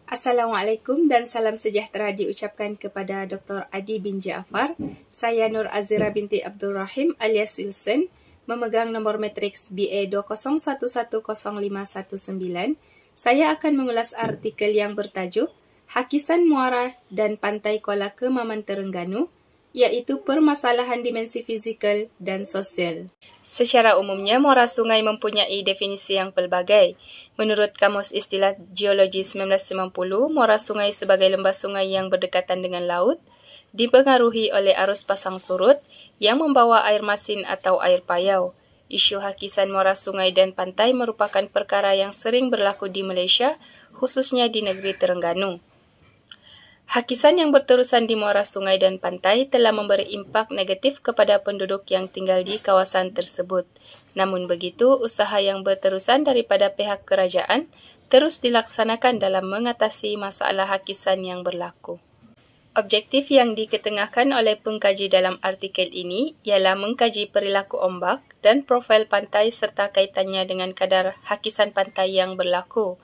Assalamualaikum dan salam sejahtera diucapkan kepada Dr. Adi bin Jaafar. Saya Nur Azira binti Abdul Rahim alias Wilson, memegang nombor matriks BA 201105119. Saya akan mengulas artikel yang bertajuk Hakisan Muara dan Pantai Kuala Kemaman Terengganu, iaitu permasalahan dimensi fizikal dan sosial. Secara umumnya, muara sungai mempunyai definisi yang pelbagai. Menurut Kamus Istilah Geologi 1990, muara sungai sebagai lembah sungai yang berdekatan dengan laut, dipengaruhi oleh arus pasang surut yang membawa air masin atau air payau. Isu hakisan muara sungai dan pantai merupakan perkara yang sering berlaku di Malaysia, khususnya di negeri Terengganu. Hakisan yang berterusan di muara sungai dan pantai telah memberi impak negatif kepada penduduk yang tinggal di kawasan tersebut. Namun begitu, usaha yang berterusan daripada pihak kerajaan terus dilaksanakan dalam mengatasi masalah hakisan yang berlaku. Objektif yang diketengahkan oleh pengkaji dalam artikel ini ialah mengkaji perilaku ombak dan profil pantai serta kaitannya dengan kadar hakisan pantai yang berlaku.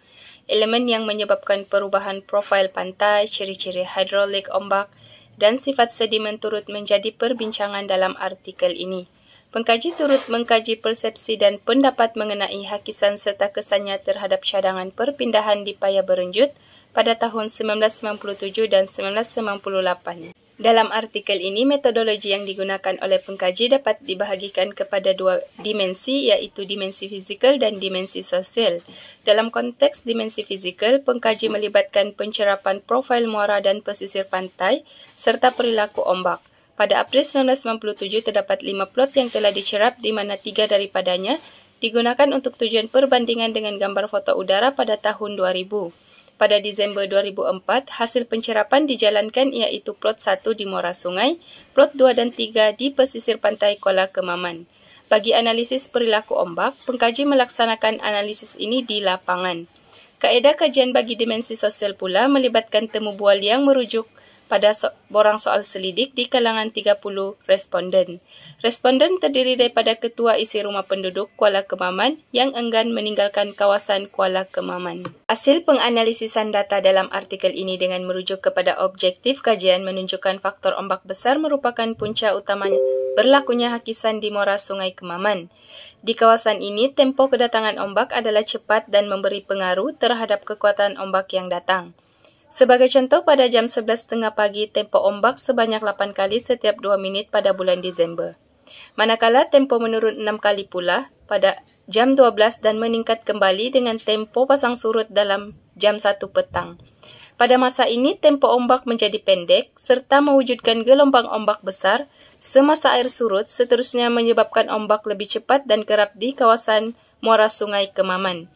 Elemen yang menyebabkan perubahan profil pantai, ciri-ciri hidrolik ombak, dan sifat sedimen turut menjadi perbincangan dalam artikel ini. Pengkaji turut mengkaji persepsi dan pendapat mengenai hakisan serta kesannya terhadap cadangan perpindahan di Paya Berenjut pada tahun 1997 dan 1998. Dalam artikel ini, metodologi yang digunakan oleh pengkaji dapat dibahagikan kepada dua dimensi, iaitu dimensi fizikal dan dimensi sosial. Dalam konteks dimensi fizikal, pengkaji melibatkan pencerapan profil muara dan pesisir pantai serta perilaku ombak. Pada April 1997, terdapat 5 plot yang telah dicerap di mana 3 daripadanya digunakan untuk tujuan perbandingan dengan gambar foto udara pada tahun 2000. Pada Disember 2004, hasil pencerapan dijalankan iaitu plot 1 di muara sungai, plot 2 dan 3 di pesisir pantai Kuala Kemaman. Bagi analisis perilaku ombak, pengkaji melaksanakan analisis ini di lapangan. Kaedah kajian bagi dimensi sosial pula melibatkan temu bual yang merujuk pada borang soal selidik di kalangan 30 responden. Responden terdiri daripada ketua isi rumah penduduk Kuala Kemaman yang enggan meninggalkan kawasan Kuala Kemaman. Hasil penganalisisan data dalam artikel ini dengan merujuk kepada objektif kajian menunjukkan faktor ombak besar merupakan punca utama berlakunya hakisan di muara Sungai Kemaman. Di kawasan ini, tempo kedatangan ombak adalah cepat dan memberi pengaruh terhadap kekuatan ombak yang datang. Sebagai contoh, pada jam 11.30 pagi, tempo ombak sebanyak 8 kali setiap 2 minit pada bulan Disember. Manakala tempo menurun 6 kali pula pada jam 12 dan meningkat kembali dengan tempo pasang surut dalam jam 1 petang. Pada masa ini, tempo ombak menjadi pendek serta mewujudkan gelombang ombak besar semasa air surut, seterusnya menyebabkan ombak lebih cepat dan kerap di kawasan muara Sungai Kemaman.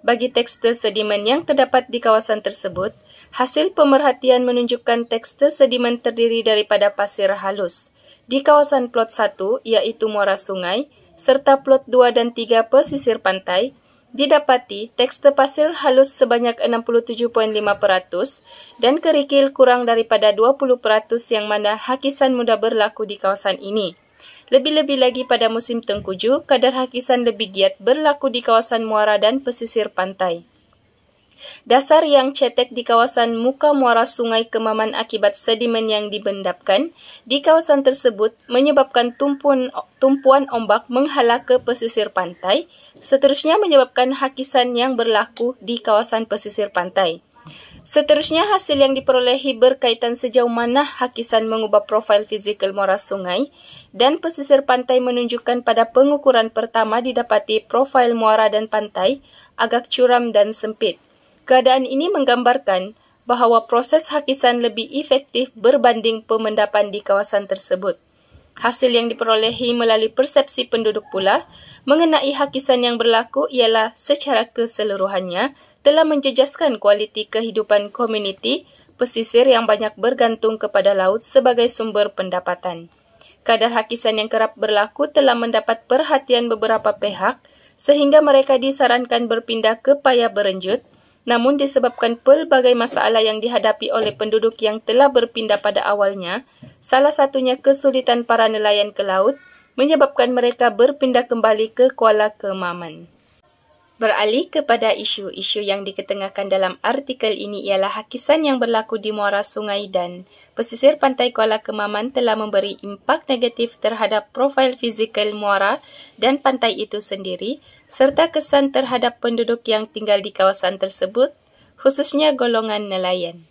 Bagi tekstur sedimen yang terdapat di kawasan tersebut, hasil pemerhatian menunjukkan tekstur sedimen terdiri daripada pasir halus. Di kawasan plot 1, iaitu muara sungai, serta plot 2 dan 3 pesisir pantai, didapati tekstur pasir halus sebanyak 67.5% dan kerikil kurang daripada 20% yang mana hakisan mudah berlaku di kawasan ini. Lebih-lebih lagi pada musim tengkujuh, kadar hakisan lebih giat berlaku di kawasan muara dan pesisir pantai. Dasar yang cetek di kawasan muka muara Sungai Kemaman akibat sedimen yang dibendapkan di kawasan tersebut menyebabkan tumpuan ombak menghala ke pesisir pantai, seterusnya menyebabkan hakisan yang berlaku di kawasan pesisir pantai. Seterusnya, hasil yang diperolehi berkaitan sejauh mana hakisan mengubah profil fizikal muara sungai dan pesisir pantai menunjukkan pada pengukuran pertama didapati profil muara dan pantai agak curam dan sempit. Keadaan ini menggambarkan bahawa proses hakisan lebih efektif berbanding pemendapan di kawasan tersebut. Hasil yang diperolehi melalui persepsi penduduk pula mengenai hakisan yang berlaku ialah secara keseluruhannya telah menjejaskan kualiti kehidupan komuniti pesisir yang banyak bergantung kepada laut sebagai sumber pendapatan. Kadar hakisan yang kerap berlaku telah mendapat perhatian beberapa pihak sehingga mereka disarankan berpindah ke Paya Berenjut. Namun disebabkan pelbagai masalah yang dihadapi oleh penduduk yang telah berpindah pada awalnya, salah satunya kesulitan para nelayan ke laut, menyebabkan mereka berpindah kembali ke Kuala Kemaman. Beralih kepada isu-isu yang diketengahkan dalam artikel ini ialah hakisan yang berlaku di muara sungai dan pesisir pantai Kuala Kemaman telah memberi impak negatif terhadap profil fizikal muara dan pantai itu sendiri serta kesan terhadap penduduk yang tinggal di kawasan tersebut, khususnya golongan nelayan.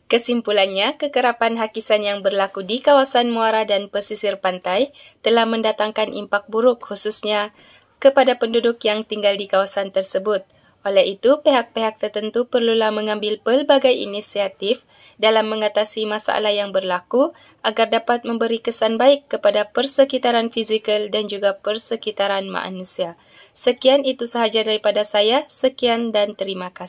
Kesimpulannya, kekerapan hakisan yang berlaku di kawasan muara dan pesisir pantai telah mendatangkan impak buruk khususnya kepada penduduk yang tinggal di kawasan tersebut. Oleh itu, pihak-pihak tertentu perlulah mengambil pelbagai inisiatif dalam mengatasi masalah yang berlaku agar dapat memberi kesan baik kepada persekitaran fizikal dan juga persekitaran manusia. Sekian itu sahaja daripada saya. Sekian dan terima kasih.